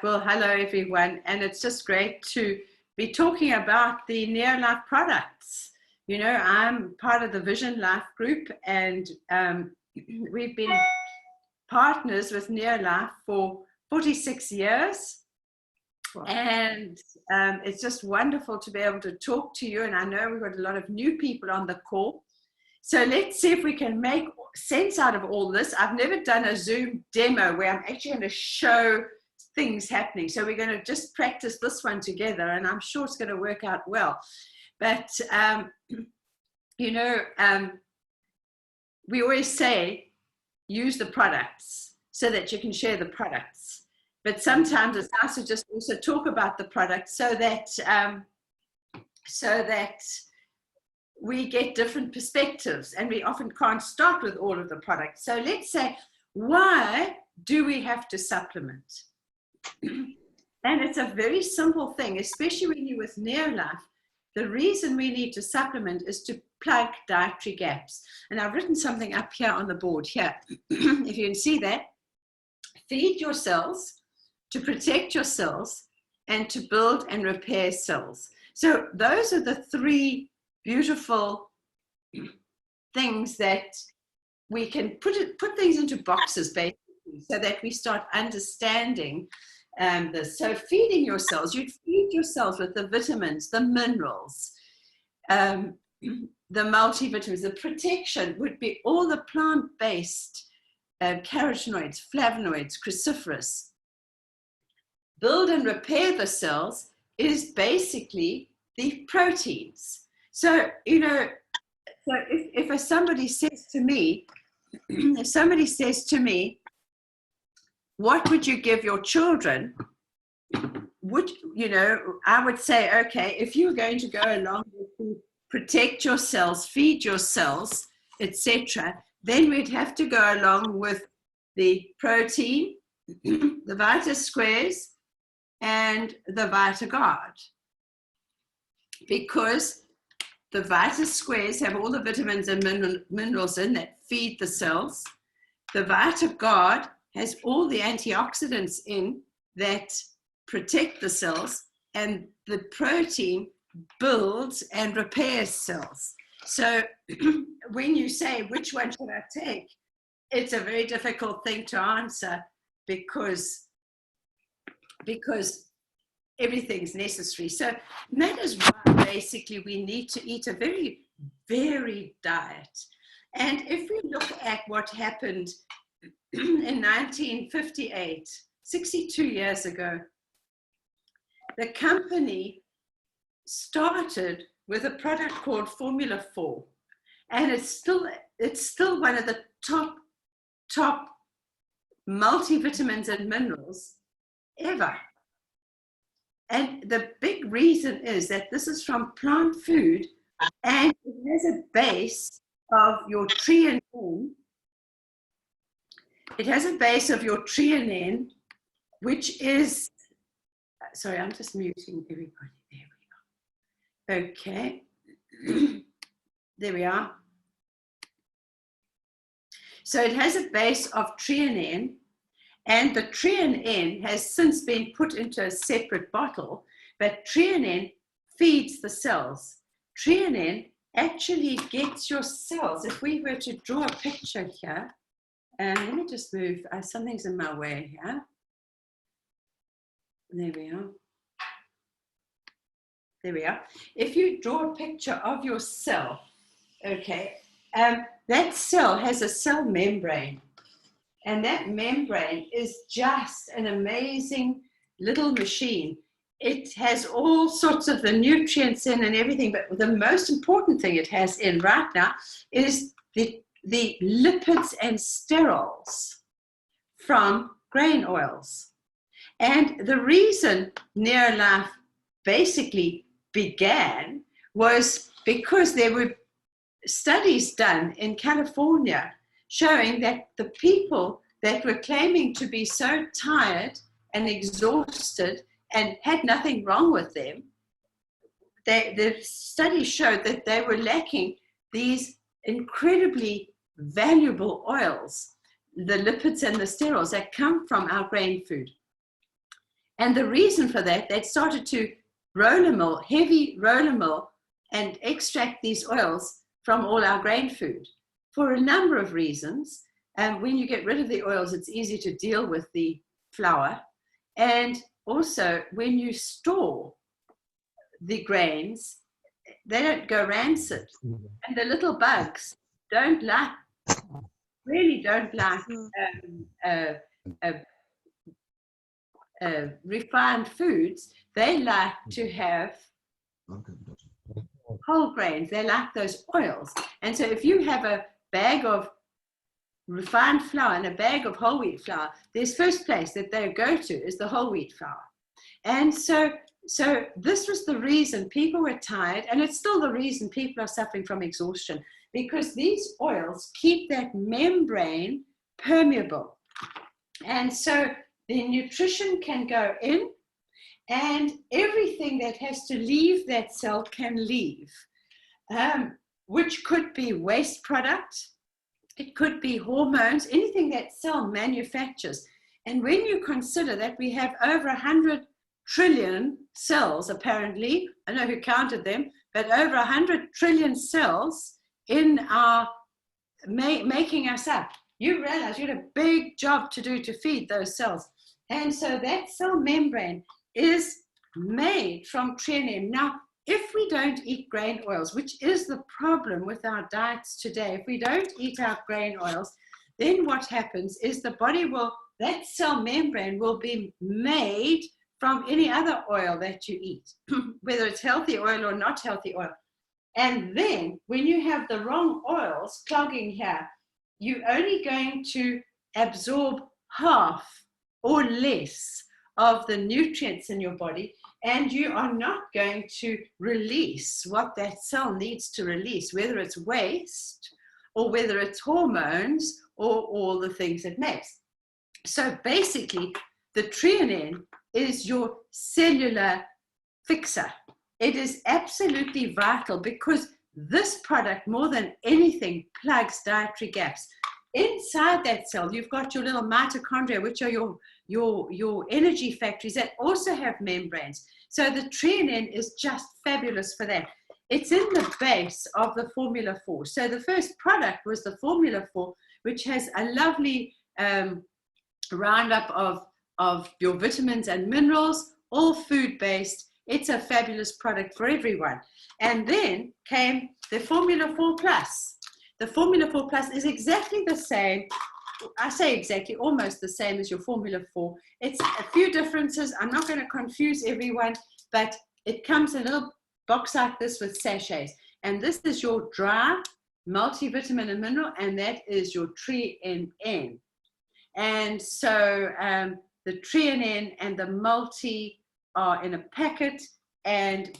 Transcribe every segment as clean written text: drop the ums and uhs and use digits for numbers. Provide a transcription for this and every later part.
right, well, hello everyone, and it's just great to be talking about the NeoLife products. You know, I'm part of the Vision Life group, and we've been partners with NeoLife for 46 years. Wow. And it's just wonderful to be able to talk to you, and I know we've got a lot of new people on the call. So let's see if we can make sense out of all this. I've never done a Zoom demo where I'm actually going to show things happening. So we're going to just practice this one together, and I'm sure it's going to work out well. But, you know, we always say, use the products so that you can share the products. But sometimes it's nice to just also talk about the products so that we get different perspectives, and we often can't start with all of the products. So let's say, why do we have to supplement? And it's a very simple thing, especially when you're with NeoLife. The reason we need to supplement is to plug dietary gaps. And I've written something up here on the board here. If you can see that, feed your cells to protect your cells and to build and repair cells. So those are the three beautiful things that we can put things into boxes basically, so that we start understanding this. So feeding your cells, you'd feed your cells with the vitamins, the minerals, the multivitamins. The protection would be all the plant-based carotenoids, flavonoids, cruciferous. Build and repair the cells is basically the proteins. So, you know, so if somebody says to me, what would you give your children? You know, I would say, okay, if you're going to go along with protect your cells, feed your cells, etc., then we'd have to go along with the protein, the Vita Squares, and the Vita Guard, because the Vita Squares have all the vitamins and minerals in that feed the cells. The Vita Guard has all the antioxidants in that protect the cells, and the protein builds and repairs cells. So when you say, which one should I take? It's a very difficult thing to answer because everything's necessary. So that is why basically we need to eat a very varied diet. And if we look at what happened in 1958, 62 years ago, the company started with a product called Formula 4. And it's still one of the top multivitamins and minerals ever. And the big reason is that this is from plant food, and it has a base of your threonine. It has a base of your threonine, which is, sorry, I'm just muting everybody. There we go. Okay. There we are. So it has a base of threonine, and the threonine has since been put into a separate bottle, but threonine feeds the cells. Threonine actually gets your cells. If we were to draw a picture here, and let me just move, something's in my way here. There we are. There we are. If you draw a picture of your cell, okay, that cell has a cell membrane. And that membrane is just an amazing little machine. It has all sorts of the nutrients in and everything, but the most important thing it has in right now is the lipids and sterols from grain oils. And the reason NeoLife basically began was because there were studies done in California showing that the people that were claiming to be so tired and exhausted and had nothing wrong with them, the study showed that they were lacking these incredibly valuable oils, the lipids and the sterols that come from our grain food. And the reason for that, they started to roller mill, heavy roller mill, and extract these oils from all our grain food for a number of reasons. And when you get rid of the oils, it's easy to deal with the flour. And also, when you store the grains, they don't go rancid. And the little bugs really don't like refined foods. They like to have whole grains. They like those oils. And so if you have a bag of refined flour and a bag of whole wheat flour, there's first place that they go to is the whole wheat flour. And so this was the reason people were tired, and it's still the reason people are suffering from exhaustion, because these oils keep that membrane permeable. And so the nutrition can go in, and everything that has to leave that cell can leave, which could be waste product, it could be hormones, anything that cell manufactures. And when you consider that we have over 100 trillion cells, apparently, I don't know who counted them, but over 100 trillion cells in our making us up, you realize you had a big job to do to feed those cells. And so that cell membrane is made from threonine. Now, if we don't eat grain oils, which is the problem with our diets today, if we don't eat our grain oils, then what happens is the body will, that cell membrane will be made from any other oil that you eat, whether it's healthy oil or not healthy oil. And then when you have the wrong oils clogging here, you're only going to absorb half or less of the nutrients in your body, and you are not going to release what that cell needs to release, whether it's waste or whether it's hormones or all the things it makes. So basically, the threonine is your cellular fixer. It is absolutely vital because this product, more than anything, plugs dietary gaps. Inside that cell, you've got your little mitochondria, which are your energy factories that also have membranes. So the threonine is just fabulous for that. It's in the base of the Formula 4. So the first product was the Formula 4, which has a lovely roundup of your vitamins and minerals, all food-based. It's a fabulous product for everyone. And then came the Formula 4 Plus. The Formula 4 Plus is exactly the same. I say exactly, almost the same as your Formula 4. It's a few differences. I'm not going to confuse everyone, but it comes in a little box like this with sachets. And this is your dry multivitamin and mineral, and that is your threonine. And so the threonine and the multi are in a packet, and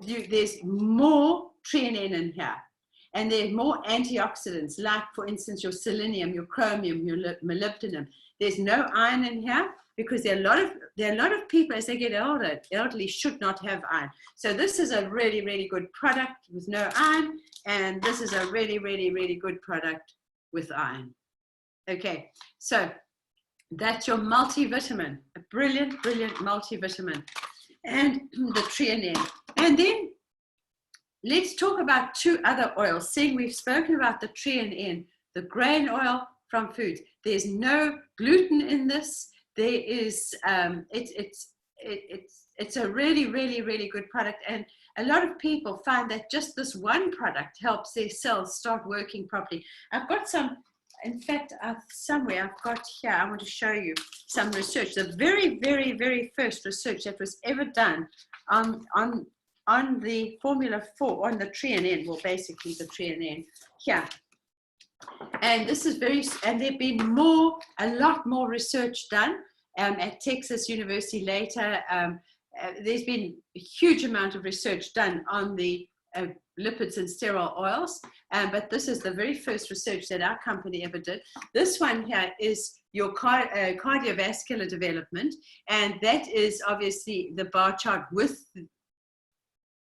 there's more threonine in here. And there's more antioxidants, like, for instance, your selenium, your chromium, your molybdenum. There's no iron in here because there are a lot of people, as they get older, elderly, should not have iron. So this is a really, really good product with no iron, and this is a really, really, really good product with iron. Okay, so that's your multivitamin, a brilliant, brilliant multivitamin, and the threonine. And then let's talk about two other oils. Seeing we've spoken about the threonine, the grain oil from foods. There's no gluten in this. There is, it's a really, really, really good product. And a lot of people find that just this one product helps their cells start working properly. I've got some, in fact, somewhere I've got here, I want to show you some research. The very, very, very first research that was ever done on the Formula 4, on the threonine, well, basically the threonine here. And this is and there've been a lot more research done at Texas University later. There's been a huge amount of research done on the lipids and sterile oils, but this is the very first research that our company ever did. This one here is your cardiovascular development, and that is obviously the bar chart with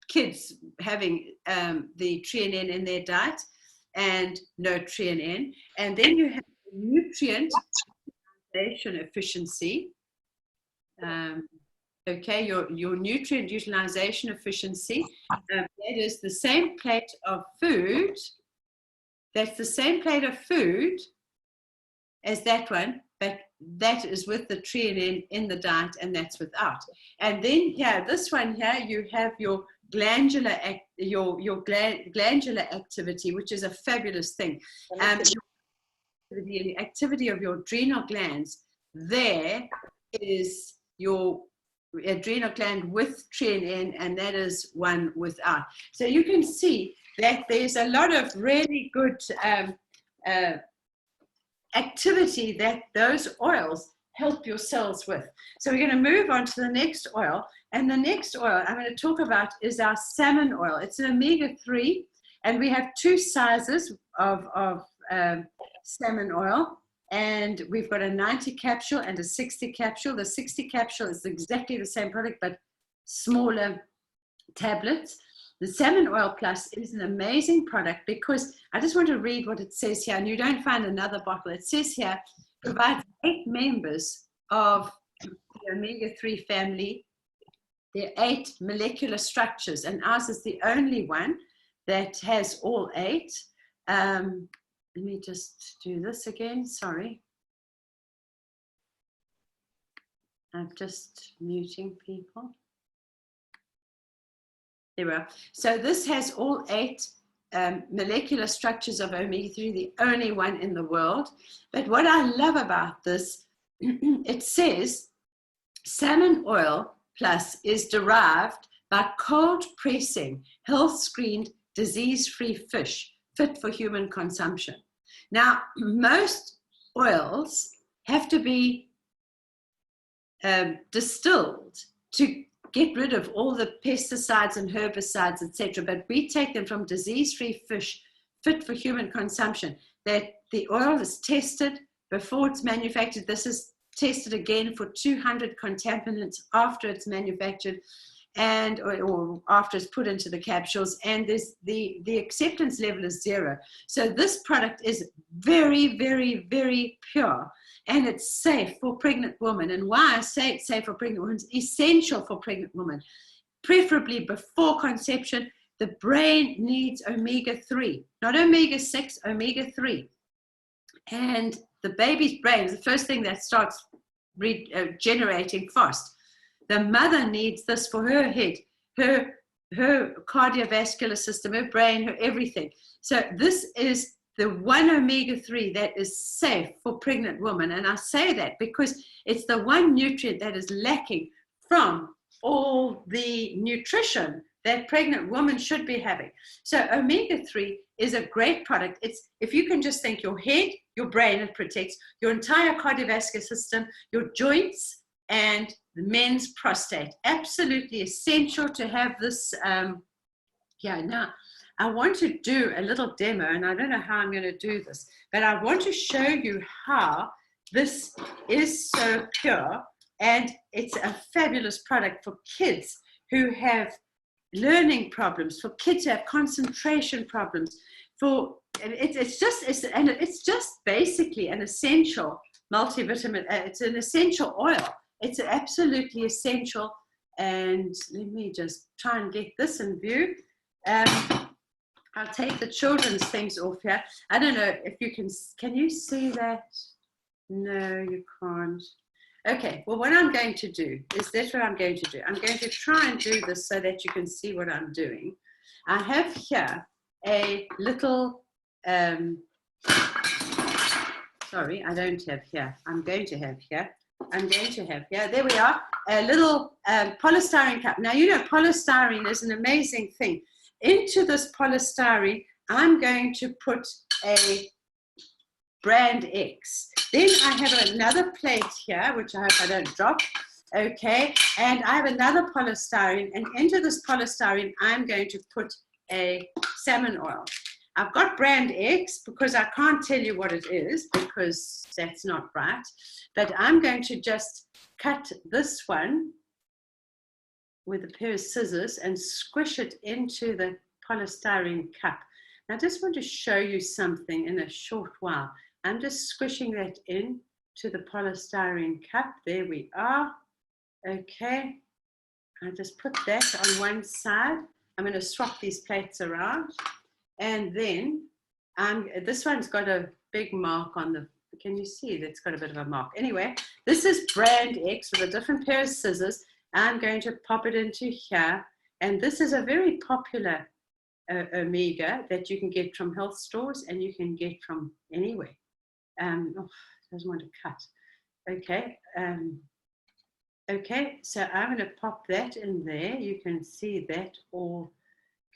kids having the threonine in their diet and no threonine. And then you have nutrient efficiency. Okay, your nutrient utilization efficiency, that is the same plate of food. That's the same plate of food as that one, but that is with the treonine in the diet, and that's without. And then here, this one here, you have your glandular glandular activity, which is a fabulous thing. The activity of your adrenal glands, there is your adrenal gland with treonine, and that is one without. So you can see that there's a lot of really good activity that those oils help your cells with. So we're going to move on to the next oil, and the next oil I'm going to talk about is our salmon oil. It's an omega-3, and we have two sizes of salmon oil, and we've got a 90 capsule and a 60 capsule. The 60 capsule is exactly the same product but smaller tablets. The Salmon Oil Plus is an amazing product because I just want to read what it says here, and you don't find another bottle. It says here, provides 8 members of the omega-3 family. There are 8 molecular structures, and ours is the only one that has all 8. Let me just do this again, sorry. I'm just muting people. There we are. So this has all 8 molecular structures of omega-3, the only one in the world. But what I love about this, it says Salmon Oil Plus is derived by cold pressing, health-screened, disease-free fish fit for human consumption. Now, most oils have to be distilled to get rid of all the pesticides and herbicides, etc. But we take them from disease-free fish fit for human consumption. That the oil is tested before it's manufactured. This is tested again for 200 contaminants after it's manufactured, and or after it's put into the capsules, and the acceptance level is 0. So this product is very, very, very pure, and it's safe for pregnant women. And why I say it's safe for pregnant women, it's essential for pregnant women, preferably before conception. The brain needs omega-3, not omega-6, omega-3. And the baby's brain is the first thing that starts regenerating fast. The mother needs this for her head, her cardiovascular system, her brain, her everything. So this is the one omega-3 that is safe for pregnant women. And I say that because it's the one nutrient that is lacking from all the nutrition that pregnant women should be having. So omega-3 is a great product. It's, if you can just think, your head, your brain, it protects your entire cardiovascular system, your joints, and the men's prostate. Absolutely essential to have this. Now I want to do a little demo, and I don't know how I'm going to do this, but I want to show you how this is so pure, and it's a fabulous product for kids who have learning problems, for kids who have concentration problems, for it's just basically an essential multivitamin. It's an essential oil. It's absolutely essential. And let me just try and get this in view. I'll take the children's things off here. I don't know if you can you see that? No, you can't. Okay, well, what I'm going to do is that's what I'm going to do. I'm going to try and do this so that you can see what I'm doing. I have here a little, sorry, I don't have here. I'm going to have here. There we are, a little polystyrene cup. Now, you know, polystyrene is an amazing thing. Into this polystyrene, I'm going to put a brand X. Then I have another plate here, which I hope I don't drop. Okay, and I have another polystyrene, and into this polystyrene, I'm going to put a salmon oil. I've got brand X because I can't tell you what it is because that's not right. But I'm going to just cut this one with a pair of scissors and squish it into the polystyrene cup. Now, I just want to show you something in a short while. I'm just squishing that in to the polystyrene cup. There we are. Okay, I just put that on one side. I'm going to swap these plates around. And then this one's got a big mark on the, can you see that's got a bit of a mark? Anyway, this is brand X with a different pair of scissors. I'm going to pop it into here. And this is a very popular omega that you can get from health stores and you can get from anywhere. Doesn't want to cut. Okay. Okay, so I'm going to pop that in there. You can see that all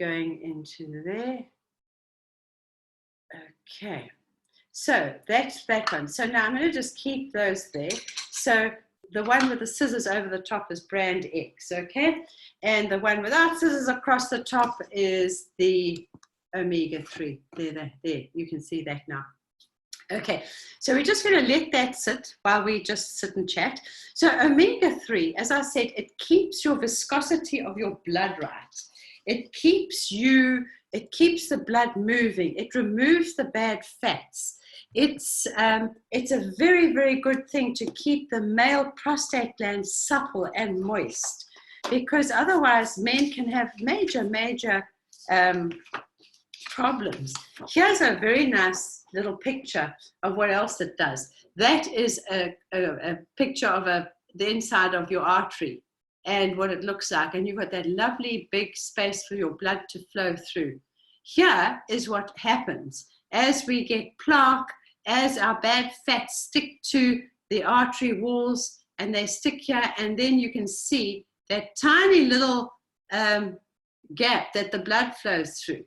going into there. Okay, so that's that one. So now I'm going to just keep those there. So the one with the scissors over the top is brand X, okay? And the one without scissors across the top is the omega-3. There, you can see that now. Okay, so we're just going to let that sit while we just sit and chat. So omega-3, as I said, it keeps your viscosity of your blood right. It keeps the blood moving. It removes the bad fats. It's a very, very good thing to keep the male prostate gland supple and moist, because otherwise men can have major problems. Here's a very nice little picture of what else it does. That is a picture of the inside of your artery and what it looks like. And you've got that lovely big space for your blood to flow through. Here is what happens as we get plaque, as our bad fats stick to the artery walls and they stick here, and then you can see that tiny little gap that the blood flows through.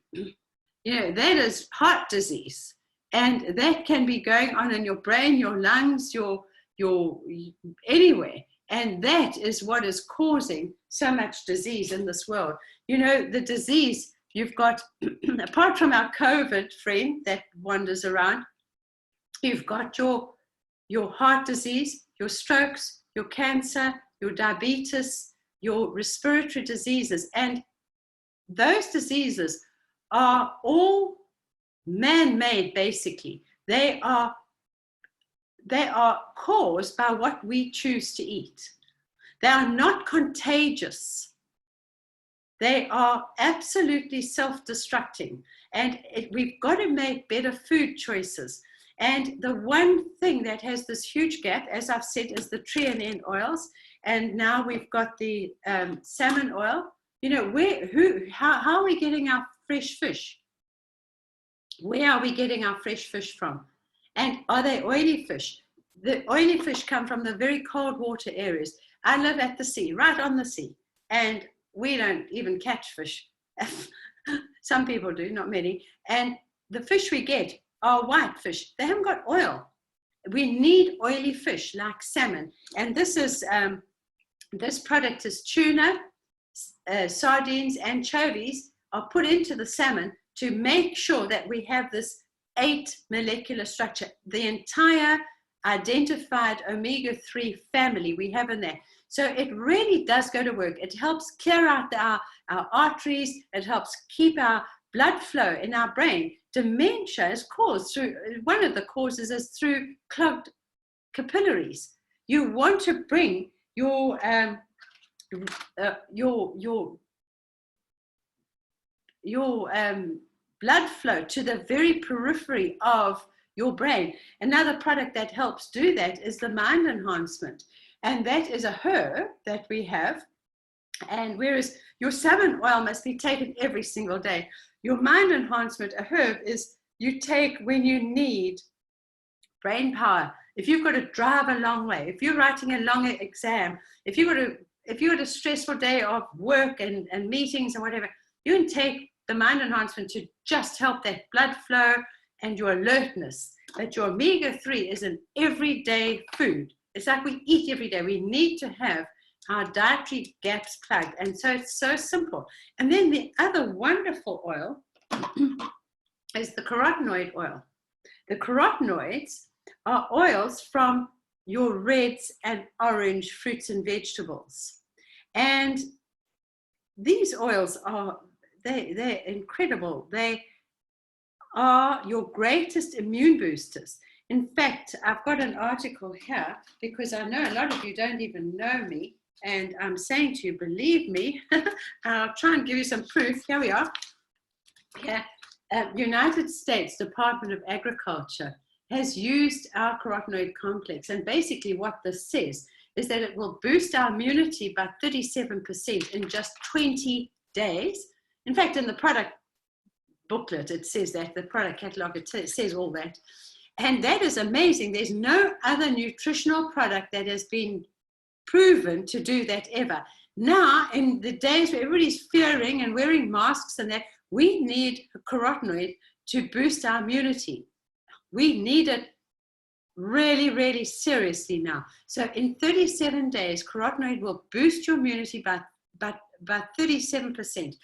You know, that is heart disease. And that can be going on in your brain, your lungs, your anywhere. And that is what is causing so much disease in this world. You know, the disease you've got, apart from our COVID friend that wanders around, you've got your heart disease, your strokes, your cancer, your diabetes, your respiratory diseases. And those diseases are all man-made, basically. They are caused by what we choose to eat. They are not contagious. They are absolutely self-destructing. And we've got to make better food choices. And the one thing that has this huge gap, as I've said, is the Carotenoid oils. And now we've got the salmon oil. You know, how are we getting our fresh fish? Where are we getting our fresh fish from? And are they oily fish? The oily fish come from the very cold water areas. I live at the sea, right on the sea, and we don't even catch fish. Some people do, not many. And the fish we get are white fish. They haven't got oil. We need oily fish like salmon. And this is this product is tuna, sardines, and anchovies are put into the salmon to make sure that we have this 8 molecular structure, the entire identified omega-3 family we have in there. So it really does go to work. It helps clear out our arteries. It helps keep our blood flow in our brain. Dementia is caused through, one of the causes is through clogged capillaries. You want to bring your blood flow to the very periphery of your brain. Another product that helps do that is the mind enhancement. And that is a herb that we have. And whereas your salmon oil must be taken every single day, your mind enhancement, a herb, is you take when you need brain power. If you've got to drive a long way, if you're writing a long exam, if you've got a stressful day of work and meetings and whatever, you can take the mind enhancement to just help that blood flow and your alertness. But your omega-3 is an everyday food. It's like we eat every day. We need to have our dietary gaps plugged. And so it's so simple. And then the other wonderful oil is the carotenoid oil. The carotenoids are oils from your reds and orange fruits and vegetables. And these oils are, they're incredible. They are your greatest immune boosters. In fact, I've got an article here because I know a lot of you don't even know me. And I'm saying to you, believe me, I'll try and give you some proof. Here we are. Here, United States Department of Agriculture has used our carotenoid complex. And basically what this says is that it will boost our immunity by 37% in just 20 days. In fact, in the product booklet, it says that, the product catalog, it says all that. And that is amazing. There's no other nutritional product that has been proven to do that ever. Now, in the days where everybody's fearing and wearing masks and that, we need a carotenoid to boost our immunity. We need it really, really seriously now. So in 37 days, carotenoid will boost your immunity by 37%.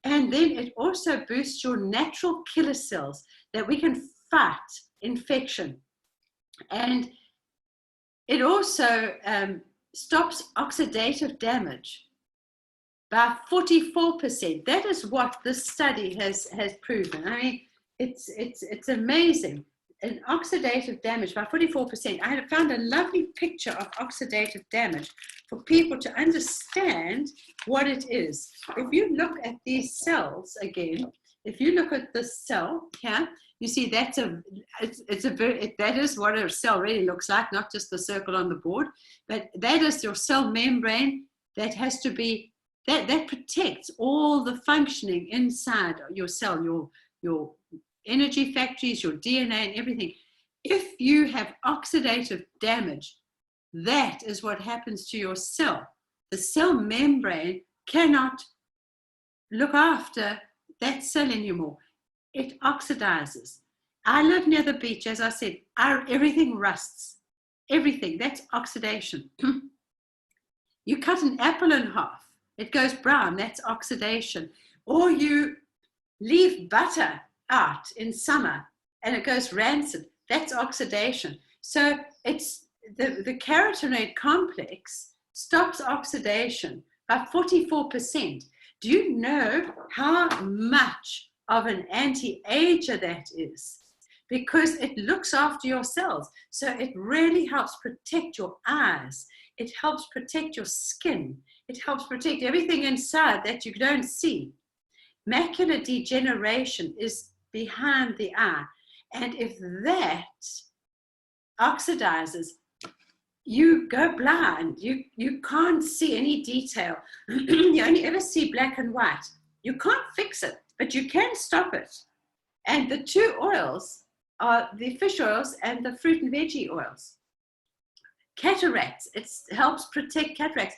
And then it also boosts your natural killer cells that we can fight infection. And it also stops oxidative damage by 44%. That is what this study has proven. I mean, it's amazing. And oxidative damage by 44%. I had found a lovely picture of oxidative damage for people to understand what it is. If you look at these cells again, if you look at this cell here, you see that is what a cell really looks like, not just the circle on the board, but that is your cell membrane that has to be, that protects all the functioning inside your cell, your energy factories, your DNA and everything. If you have oxidative damage, that is what happens to your cell. The cell membrane cannot look after that cell anymore. It oxidizes. I live near the beach, as I said, everything rusts. Everything, that's oxidation. You cut an apple in half, it goes brown, that's oxidation. Or you leave butter out in summer and it goes rancid, that's oxidation. So it's the carotenoid complex stops oxidation by 44%. Do you know how much of an anti-ager that is? Because it looks after your cells. So it really helps protect your eyes. It helps protect your skin. It helps protect everything inside that you don't see. Macular degeneration is behind the eye. And if that oxidizes, you go blind. You can't see any detail. You only ever see black and white. You can't fix it, but you can stop it. And the two oils are the fish oils and the fruit and veggie oils. Cataracts, it helps protect cataracts.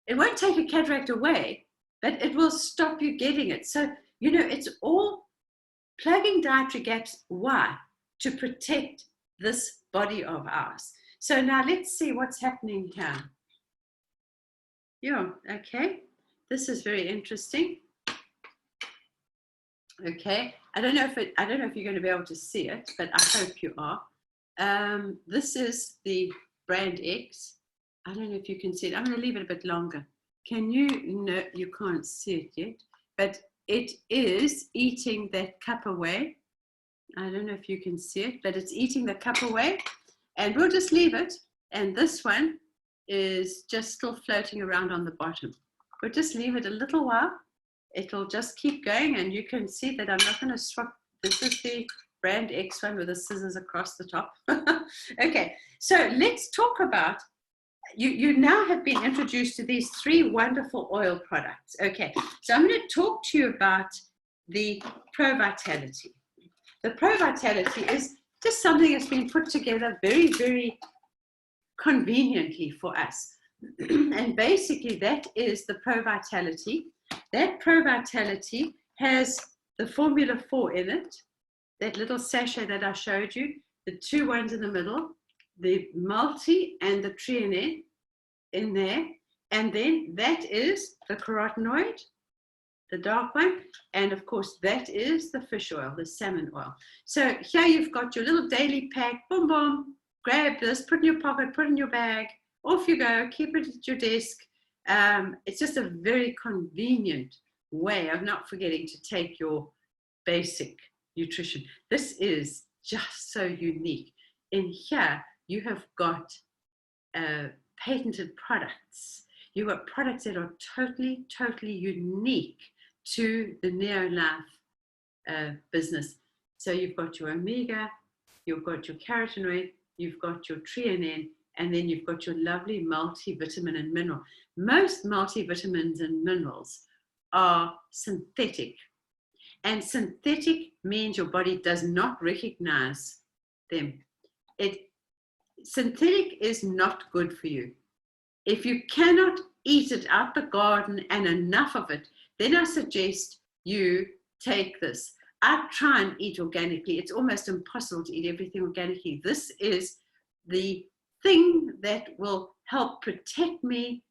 It won't take a cataract away, but it will stop you getting it. So, you know, it's all plugging dietary gaps. Why? To protect this body of ours. So now let's see what's happening here. Yeah, okay. This is very interesting. Okay, I don't know if you're going to be able to see it, but I hope you are. This is the brand X. I don't know if you can see it. I'm going to leave it a bit longer. Can you? No, you can't see it yet, but it is eating that cup away. I don't know if you can see it, but it's eating the cup away, and we'll just leave it. And this one is just still floating around on the bottom. We'll just leave it a little while. It'll just keep going, and you can see that I'm not going to swap. This is the brand X one with the scissors across the top. Okay, so let's talk about, you now have been introduced to these three wonderful oil products. Okay, so I'm going to talk to you about the Pro Vitality. The Pro Vitality is just something that's been put together very, very conveniently for us. And basically that is the Pro Vitality. That Pro Vitality has the Formula 4 in it, that little sachet that I showed you, the two ones in the middle, the multi and the treonate in there. And then that is the carotenoid, the dark one. And of course, that is the fish oil, the salmon oil. So here you've got your little daily pack, boom, boom, grab this, put in your pocket, put in your bag, off you go, keep it at your desk. It's just a very convenient way of not forgetting to take your basic nutrition. This is just so unique. In here, you have got patented products. You've got products that are totally, totally unique to the NeoLife business. So you've got your omega, you've got your carotenoid, you've got your treonine, and then you've got your lovely multivitamin and mineral. Most multivitamins and minerals are synthetic. And synthetic means your body does not recognize them. Synthetic is not good for you. If you cannot eat it out the garden and enough of it, then I suggest you take this. I try and eat organically. It's almost impossible to eat everything organically. This is the thing that will help protect me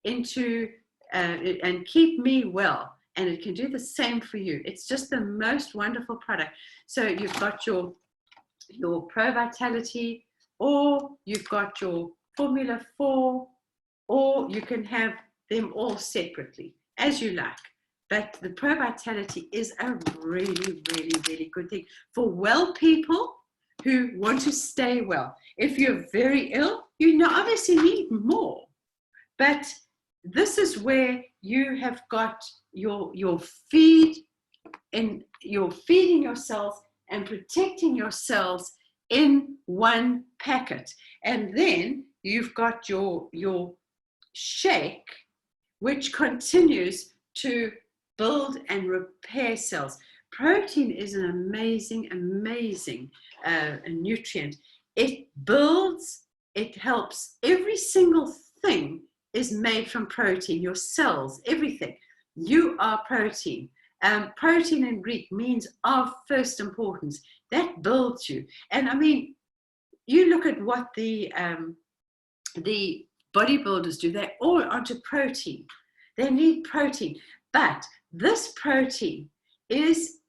into and keep me well. And it can do the same for you. It's just the most wonderful product. So you've got your Pro Vitality, or you've got your Formula 4, or you can have them all separately, as you like. But the Pro Vitality is a really, really, really good thing for well people who want to stay well. If you're very ill, you obviously need more. But this is where you have got your feed, and you're feeding your cells and protecting your cells in one packet. And then you've got your shake, which continues to build and repair cells. Protein is an amazing, amazing nutrient. It builds, it helps. Every single thing is made from protein. Your cells, everything. You are protein. Protein in Greek means of first importance. That builds you. And I mean, you look at what the bodybuilders do. They're all onto protein. They need protein. But this protein is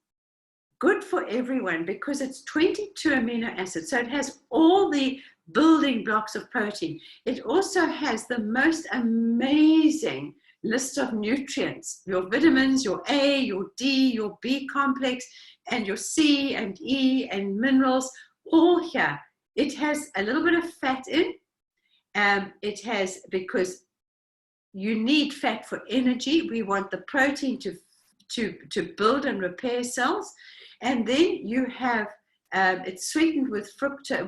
good for everyone because it's 22 amino acids. So it has all the building blocks of protein. It also has the most amazing list of nutrients, your vitamins, your A, your D, your B complex, and your C and E and minerals, all here. It has a little bit of fat in. It has, because you need fat for energy. We want the protein to build and repair cells. And then you have, it's sweetened with fructose,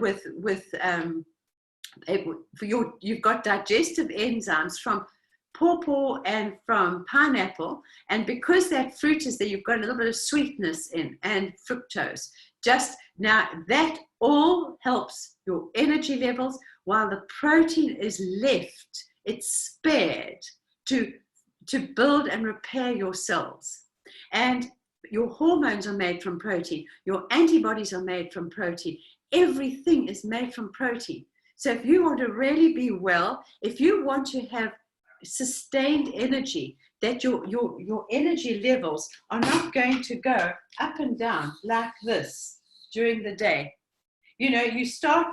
you've got digestive enzymes from pawpaw and from pineapple. And because that fruit is there, you've got a little bit of sweetness in, and fructose. Just now, that all helps your energy levels, while the protein is left, it's spared to build and repair your cells. And your hormones are made from protein. Your antibodies are made from protein. Everything is made from protein. So if you want to really be well, if you want to have sustained energy, that your energy levels are not going to go up and down like this during the day. You know, you start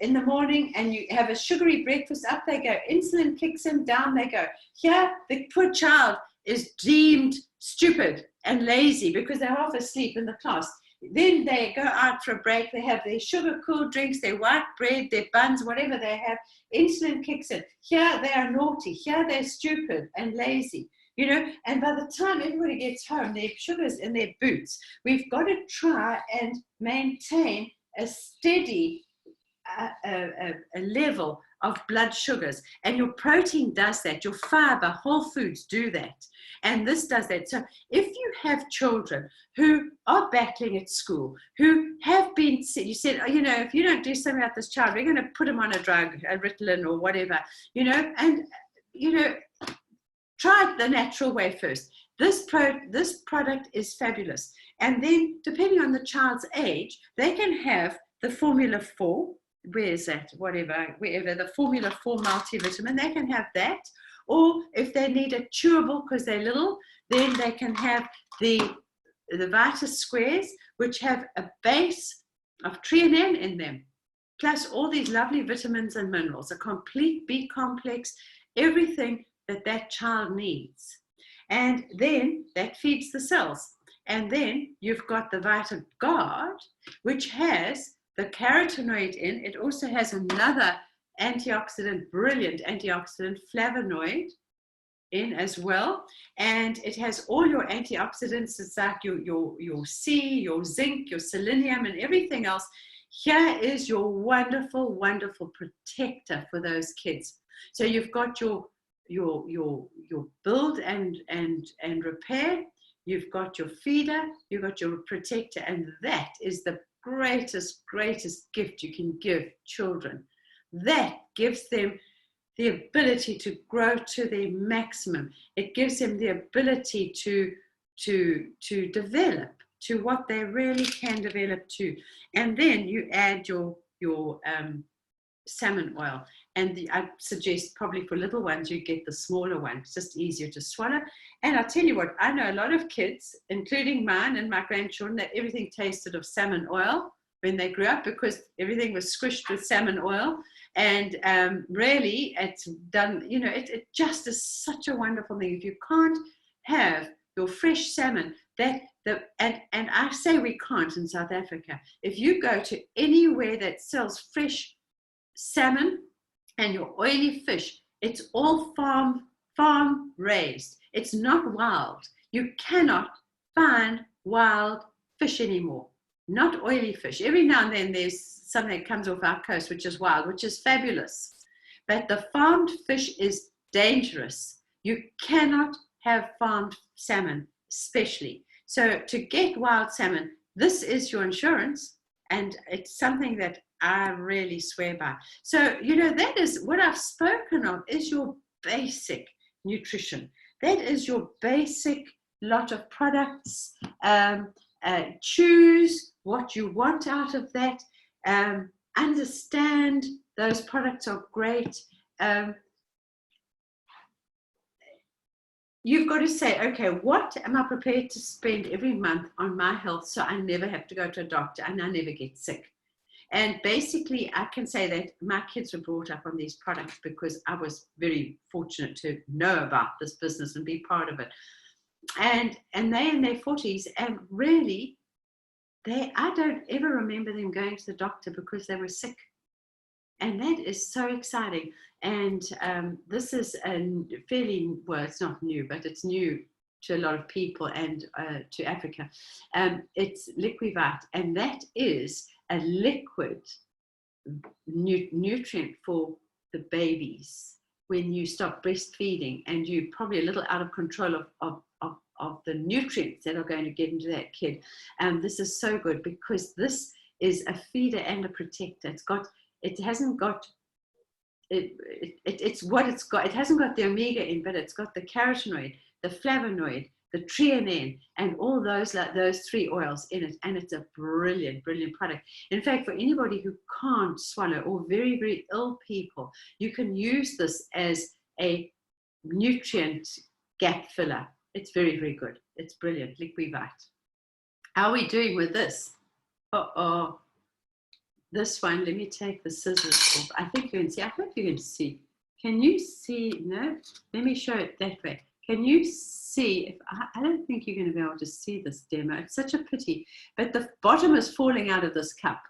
in the morning and you have a sugary breakfast, up they go, insulin kicks in, down they go. Here, the poor child is deemed stupid and lazy because they're half asleep in the class. Then they go out for a break, they have their sugar-cooled drinks, their white bread, their buns, whatever they have, insulin kicks in. Here they are naughty, here they're stupid and lazy, you know, and by the time everybody gets home, their sugar's in their boots. We've got to try and maintain a steady a level of blood sugars, and your protein does that, your fiber, whole foods do that, and this does that. So if you have children who are battling at school, who have been, you said, oh, you know, if you don't do something about this child, we're going to put him on a drug, a Ritalin or whatever, you know, and you know, try it the natural way first. This product is fabulous, and then depending on the child's age, they can have the Formula 4. Where is that? Wherever the Formula 4 multivitamin, they can have that. Or if they need a chewable because they're little, then they can have the Vitus Squares, which have a base of treonine in them, plus all these lovely vitamins and minerals, a complete B complex, everything that child needs. And then that feeds the cells. And then you've got the Vita Guard, which has the carotenoid in. It also has another antioxidant, brilliant antioxidant, flavonoid, in as well, and it has all your antioxidants. It's like your C, your zinc, your selenium, and everything else. Here is your wonderful, wonderful protector for those kids. So you've got your build and repair. You've got your feeder. You've got your protector, and that is the greatest gift you can give children. That gives them the ability to grow to their maximum. It gives them the ability to develop to what they really can develop to. And then you add your salmon oil. And I suggest probably for little ones, you get the smaller one. It's just easier to swallow. And I'll tell you what, I know a lot of kids, including mine and my grandchildren, that everything tasted of salmon oil when they grew up because everything was squished with salmon oil. And really, it's done, you know, it just is such a wonderful thing. If you can't have your fresh salmon, and I say we can't in South Africa. If you go to anywhere that sells fresh salmon and your oily fish, it's all farm raised. It's not wild. You cannot find wild fish anymore. Not oily fish. Every now and then there's something that comes off our coast which is wild, which is fabulous. But the farmed fish is dangerous. You cannot have farmed salmon, especially. So to get wild salmon, this is your insurance, and it's something that I really swear by. So, you know, that is what I've spoken of, is your basic nutrition. That is your basic lot of products. Choose what you want out of that. Understand those products are great. You've got to say, okay, what am I prepared to spend every month on my health so I never have to go to a doctor and I never get sick? And basically, I can say that my kids were brought up on these products because I was very fortunate to know about this business and be part of it. And they in their 40s, and really, I don't ever remember them going to the doctor because they were sick. And that is so exciting. And this is fairly, well, it's not new, but it's new to a lot of people and to Africa. It's Liquivite, and that is a liquid nutrient for the babies when you stop breastfeeding and you're probably a little out of control of the nutrients that are going to get into that kid. This is so good because this is a feeder and a protector. It hasn't got the omega in, but it's got the carotenoid, the flavonoid, the threonine, and all those three oils in it. And it's a brilliant product. In fact, for anybody who can't swallow or very, very ill people, you can use this as a nutrient gap filler. It's very, very good. It's brilliant. Liquivite. How are we doing with this? This one, let me take the scissors off. I think you can see. I hope you can see. Can you see? No? Let me show it that way. Can you see? I don't think you're going to be able to see this demo. It's such a pity. But the bottom is falling out of this cup.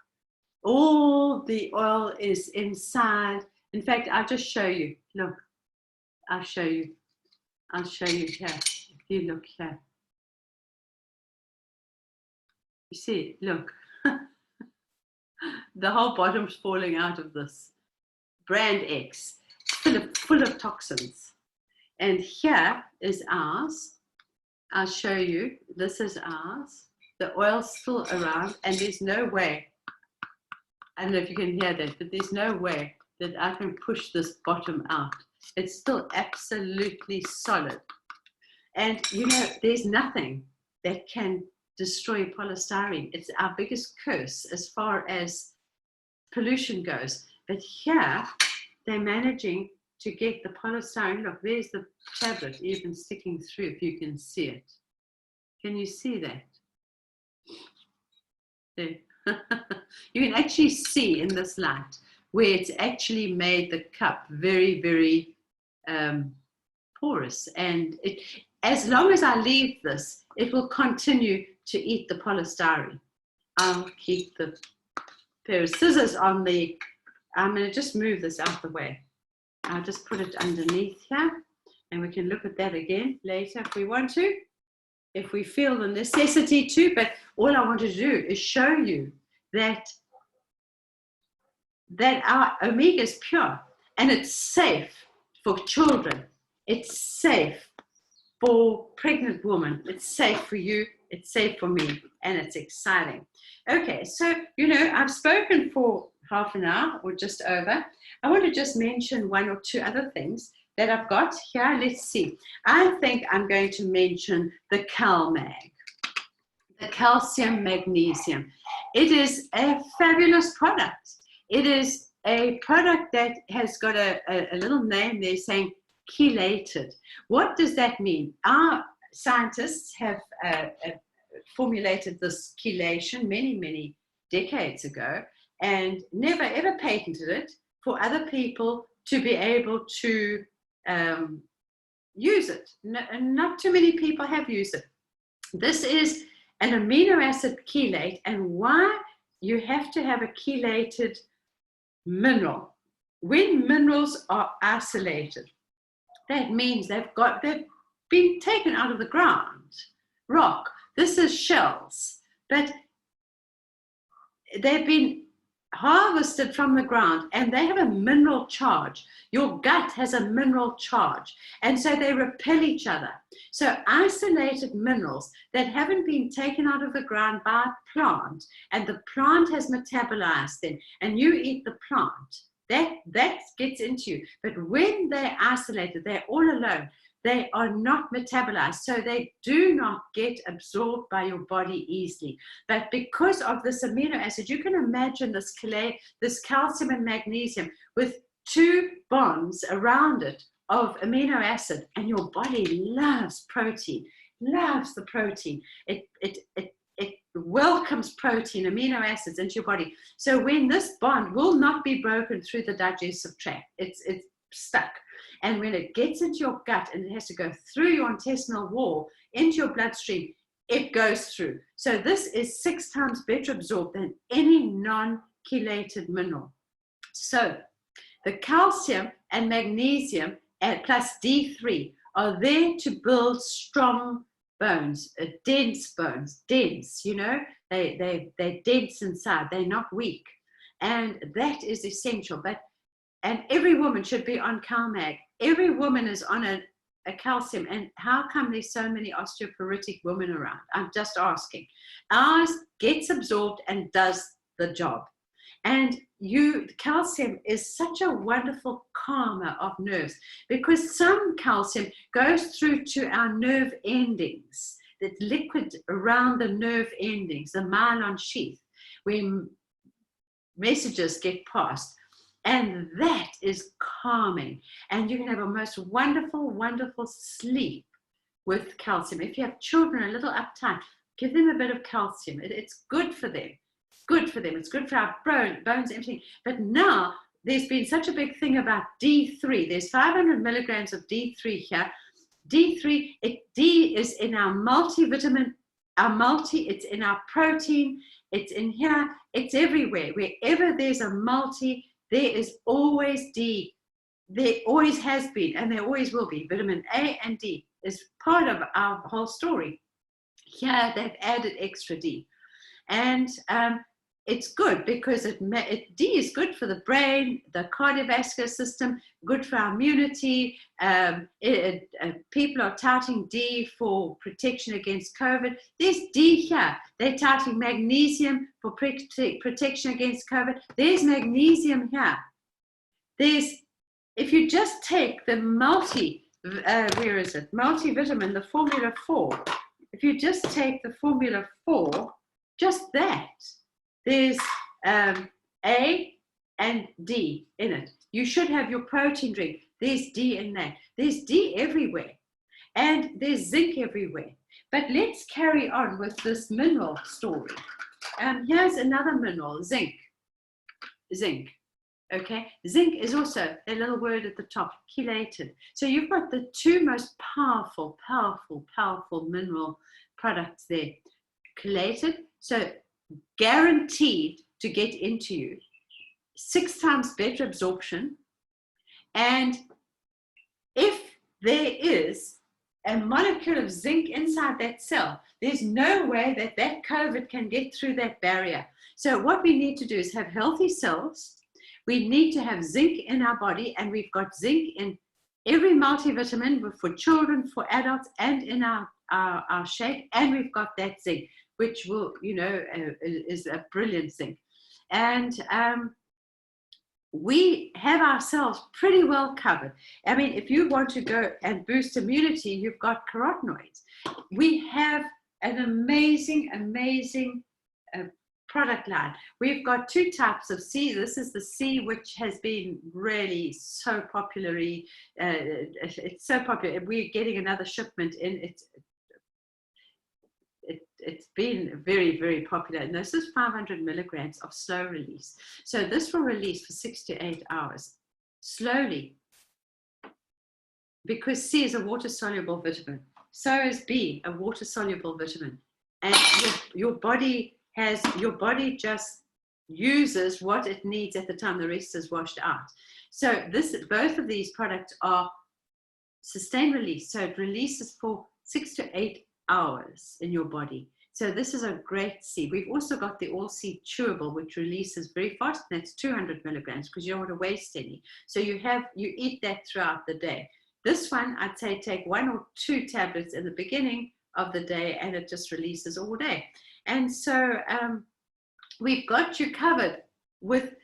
All the oil is inside. In fact, I'll just show you. Look, I'll show you. I'll show you here. If you look here. You see, look. The whole bottom's falling out of this. Brand X, full of toxins. And here is ours. I'll show you. This is ours. The oil's still around, and there's no way, I don't know if you can hear that, but there's no way that I can push this bottom out. It's still absolutely solid. And, you know, there's nothing that can destroy polystyrene. It's our biggest curse as far as pollution goes. But here, they're managing to get the polystyrene. Look, there's the tablet even sticking through, if you can see it. Can you see that? There. You can actually see in this light where it's actually made the cup very, very porous. And as long as I leave this, it will continue to eat the polystyrene. I'll keep the pair of scissors on I'm going to just move this out the way. I'll just put it underneath here. And we can look at that again later if we want to, if we feel the necessity to. But all I want to do is show you that our omega is pure and it's safe for children. It's safe for pregnant women. It's safe for you. It's safe for me. And it's exciting. Okay, so, I've spoken for half an hour or just over. I want to just mention one or two other things that I've got here. Let's see. I think I'm going to mention the Calmag, the calcium magnesium. It is a fabulous product. It is a product that has got a little name there saying chelated. What does that mean? Our scientists have formulated this chelation many decades ago and never ever patented it for other people to be able to use it. Not too many people have used it. This is an amino acid chelate, and why you have to have a chelated mineral. When minerals are isolated, that means they've been taken out of the ground. Rock, this is shells, but they've been harvested from the ground and they have a mineral charge. Your gut has a mineral charge, and so they repel each other. So isolated minerals that haven't been taken out of the ground by a plant, and the plant has metabolized them, and you eat the plant, that gets into you. But when they're isolated, they're all alone, they are not metabolized, so they do not get absorbed by your body easily. But because of this amino acid, you can imagine this calcium and magnesium with two bonds around it of amino acid, and your body loves protein, loves the protein. It welcomes protein, amino acids into your body. So when this bond will not be broken through the digestive tract, it's stuck. And when it gets into your gut and it has to go through your intestinal wall into your bloodstream, it goes through. So this is 6 times better absorbed than any non-chelated mineral. So the calcium and magnesium plus D3 are there to build strong bones, dense bones, dense, they're dense inside, they're not weak. And that is essential. And every woman should be on Calmag. Every woman is on a calcium. And how come there's so many osteoporotic women around? I'm just asking. Ours gets absorbed and does the job. And calcium is such a wonderful calmer of nerves, because some calcium goes through to our nerve endings, the liquid around the nerve endings, the myelin sheath, where messages get passed. And that is calming. And you can have a most wonderful, wonderful sleep with calcium. If you have children a little uptight, give them a bit of calcium. It's good for them. Good for them. It's good for our bones, everything. But now there's been such a big thing about D3. There's 500 milligrams of D3 here. D3, D is in our multivitamin, it's in our protein, it's in here, it's everywhere. Wherever there's a multi, there is always D. There always has been, and there always will be. Vitamin A and D is part of our whole story. Here they've added extra D. And it's good because D is good for the brain, the cardiovascular system, good for our immunity. People are touting D for protection against COVID. There's D here. They're touting magnesium for protection against COVID. There's magnesium here. If you just take the multivitamin, the formula 4. If you just take the formula 4, just that, there's A and D in it. You should have your protein drink. There's D in that. There's D everywhere. And there's zinc everywhere. But let's carry on with this mineral story. Here's another mineral, zinc. Zinc. Okay, zinc is also a little word at the top, chelated. So you've got the two most powerful mineral products there. Chelated, so guaranteed to get into you, 6 times better absorption. And if there is a molecule of zinc inside that cell. There's no way that that COVID can get through that barrier. So what we need to do is have healthy cells. We need to have zinc in our body, and we've got zinc in every multivitamin for children, for adults, and in our shake. And we've got that zinc, which will, is a brilliant zinc. And we have ourselves pretty well covered. I mean, if you want to go and boost immunity, you've got carotenoids. We have an amazing product line. We've got two types of C. This is the C, which has been really so popular. It's so popular. We're getting another shipment in. It's been very, very popular. And this is 500 milligrams of slow release. So this will release for 6 to 8 hours, slowly, because C is a water-soluble vitamin. So is B, a water-soluble vitamin. And your body just uses what it needs at the time the rest is washed out. So both of these products are sustained release. So it releases for 6 to 8 hours in your body. So this is a great C. We've also got the all C chewable, which releases very fast. And that's 200 milligrams because you don't want to waste any. So you eat that throughout the day. This one, I'd say take 1 or 2 tablets in the beginning of the day, and it just releases all day. And so we've got you covered with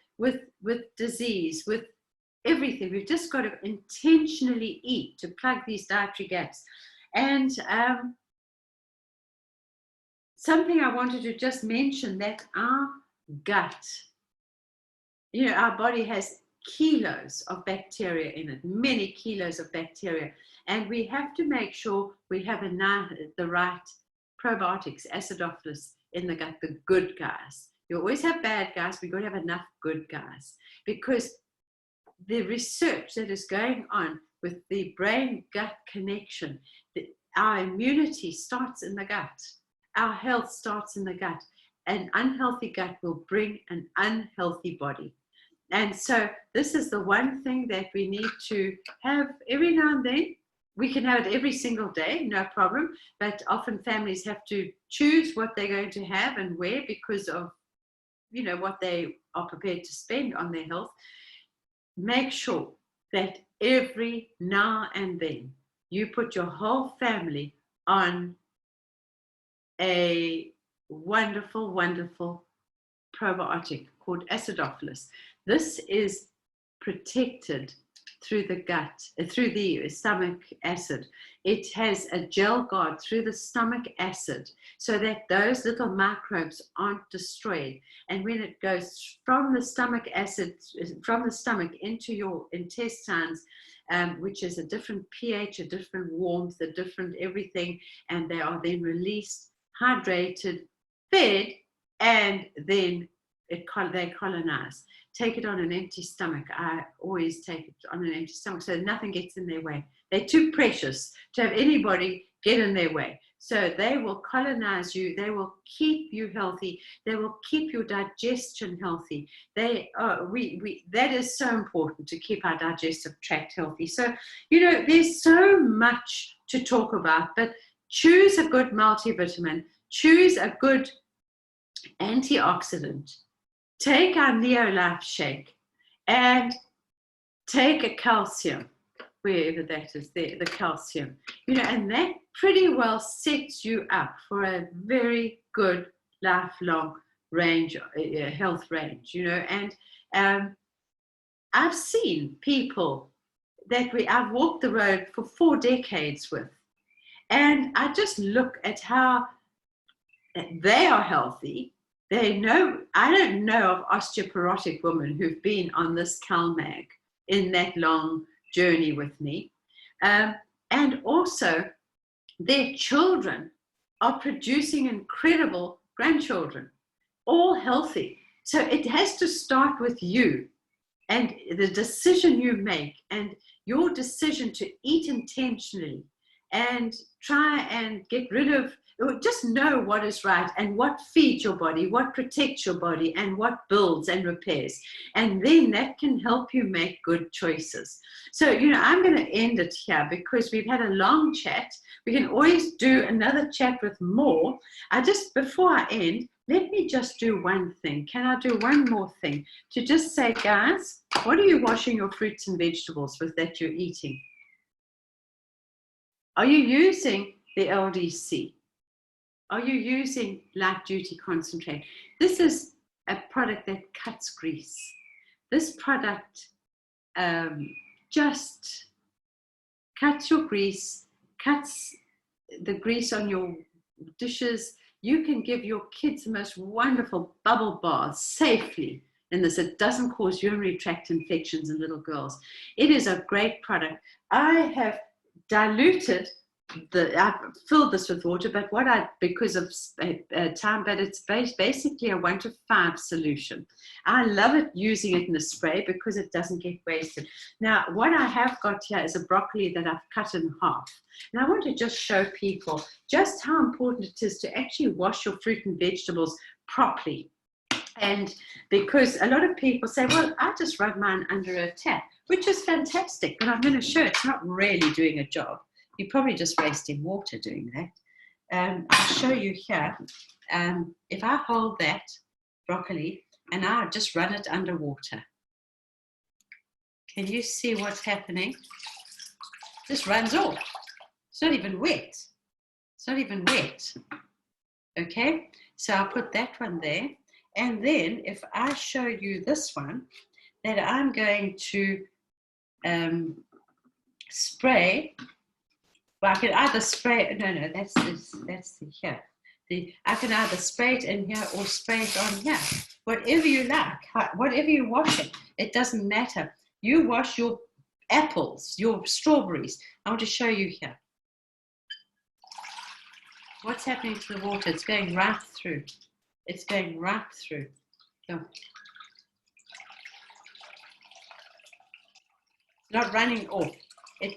disease, with everything. We've just got to intentionally eat to plug these dietary gaps. And something I wanted to just mention, that our gut, our body has kilos of bacteria in it, many kilos of bacteria. And we have to make sure we have the right probiotics, acidophilus in the gut, the good guys. You always have bad guys, we've got to have enough good guys, because the research that is going on with the brain-gut connection, our immunity starts in the gut. Our health starts in the gut. An unhealthy gut will bring an unhealthy body. And so this is the one thing that we need to have every now and then. We can have it every single day, no problem. But often families have to choose what they're going to have and where because of, what they are prepared to spend on their health. Make sure that every now and then you put your whole family on a wonderful, wonderful probiotic called acidophilus. This is protected through the gut, through the stomach acid. It has a gel guard through the stomach acid so that those little microbes aren't destroyed. And when it goes from the stomach acid, from the stomach into your intestines, which is a different pH, a different warmth, a different everything, and they are then released, hydrated, fed, and then they colonize. Take it on an empty stomach. I always take it on an empty stomach so nothing gets in their way. They're too precious to have anybody get in their way. So they will colonize you. They will keep you healthy. They will keep your digestion healthy. That is so important, to keep our digestive tract healthy. So, there's so much to talk about, but choose a good multivitamin. Choose a good antioxidant. Take our NeoLife shake and take a calcium, wherever that is there, the calcium, and that pretty well sets you up for a very good lifelong range, health range, and I've seen people that I've walked the road for 4 decades with, and I just look at how they are healthy. I don't know of osteoporotic women who've been on this Calmag in that long journey with me. And also, their children are producing incredible grandchildren, all healthy. So it has to start with you and the decision you make, and your decision to eat intentionally and try and get rid of, just know what is right and what feeds your body, what protects your body, and what builds and repairs. And then that can help you make good choices. So, I'm going to end it here because we've had a long chat. We can always do another chat with more. Before I end, let me just do one thing. Can I do one more thing? To just say, guys, what are you washing your fruits and vegetables with that you're eating? Are you using the LDC? Are you using light duty concentrate? This is a product that cuts grease. This product just cuts your grease, cuts the grease on your dishes. You can give your kids the most wonderful bubble baths safely in this. It doesn't cause urinary tract infections in little girls. It is a great product. I have diluted I filled this with water, but because of time, but it's basically a 1 to 5 solution. I love it using it in a spray because it doesn't get wasted. Now, what I have got here is a broccoli that I've cut in half. And I want to just show people just how important it is to actually wash your fruit and vegetables properly. And because a lot of people say, well, I just run mine under a tap, which is fantastic, but I'm going to show it's not really doing a job. You're probably just wasting water doing that. I'll show you here. If I hold that broccoli and I just run it under water, can you see what's happening? Just runs off. It's not even wet. It's not even wet. Okay, so I'll put that one there. And then if I show you this one, that I'm going to spray. Well, I can either spray, that's the here. I can either spray it in here or spray it on here. Whatever you like, whatever you wash it doesn't matter. You wash your apples, your strawberries. I want to show you here. What's happening to the water? It's going right through. It's going right through. So, not running off. The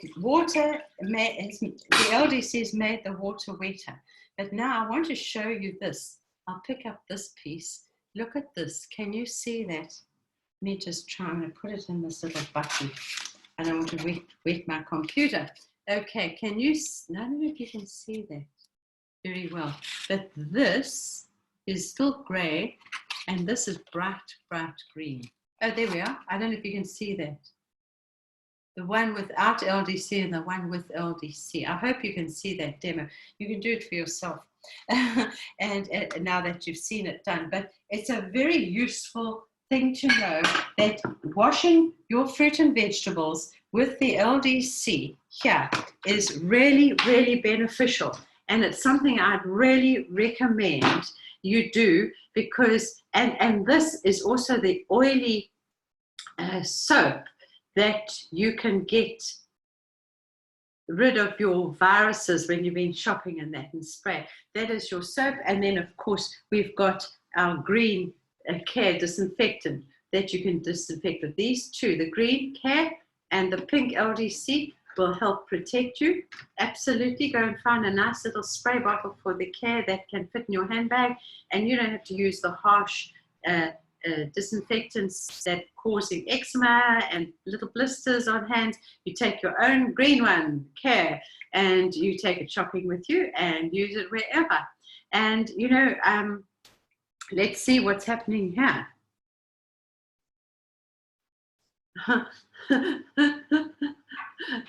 LDC has made the water wetter. But now I want to show you this. I'll pick up this piece. Look at this. Can you see that? Let me just try and put it in this little button. I don't want to wet my computer. Okay, can you, I don't know if you can see that very well. But this is still gray and this is bright, bright green. Oh, there we are. I don't know if you can see that. The one without LDC and the one with LDC. I hope you can see that demo. You can do it for yourself. and now that you've seen it done. But it's a very useful thing to know that washing your fruit and vegetables with the LDC here is really, really beneficial. And it's something I'd really recommend you do because, and this is also the oily soap that you can get rid of your viruses when you've been shopping and that and spray. That is your soap. And then, of course, we've got our green care disinfectant that you can disinfect with. These two, the green care and the pink LDC, will help protect you. Absolutely. Go and find a nice little spray bottle for the care that can fit in your handbag. And you don't have to use the harsh disinfectants that causing eczema and little blisters on hands. You take your own green one, care, and you take it shopping with you and use it wherever. And you know, let's see what's happening here.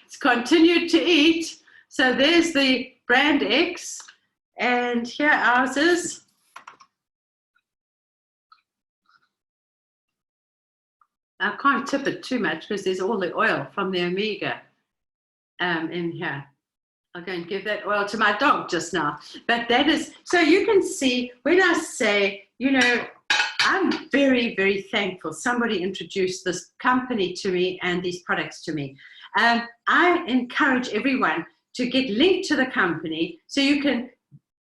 It's continued to eat. So there's the brand X, and here ours is. I can't tip it too much because there's all the oil from the omega in here. I'm going to give that oil to my dog just now. But that is, so you can see when I say, you know, I'm very, very thankful somebody introduced this company to me and these products to me. I encourage everyone to get linked to the company so you can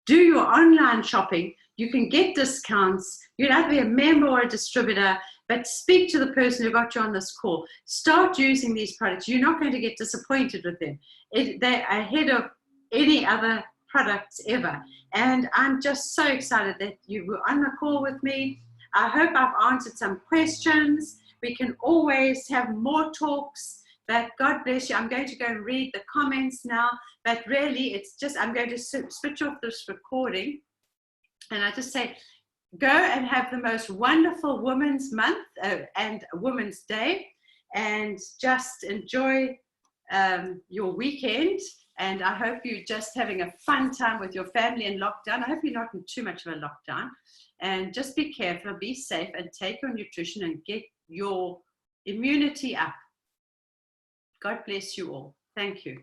do your online shopping. You can get discounts. You don't have to be a member or a distributor, but speak to the person who got you on this call. Start using these products. You're not going to get disappointed with them. They're ahead of any other products ever. And I'm just so excited that you were on the call with me. I hope I've answered some questions. We can always have more talks, but God bless you. I'm going to go and read the comments now, but really it's just, I'm going to switch off this recording, and I just say, go and have the most wonderful Women's Month and Women's Day, and just enjoy your weekend. And I hope you're just having a fun time with your family in lockdown. I hope you're not in too much of a lockdown. And just be careful, be safe, and take your nutrition and get your immunity up. God bless you all. Thank you.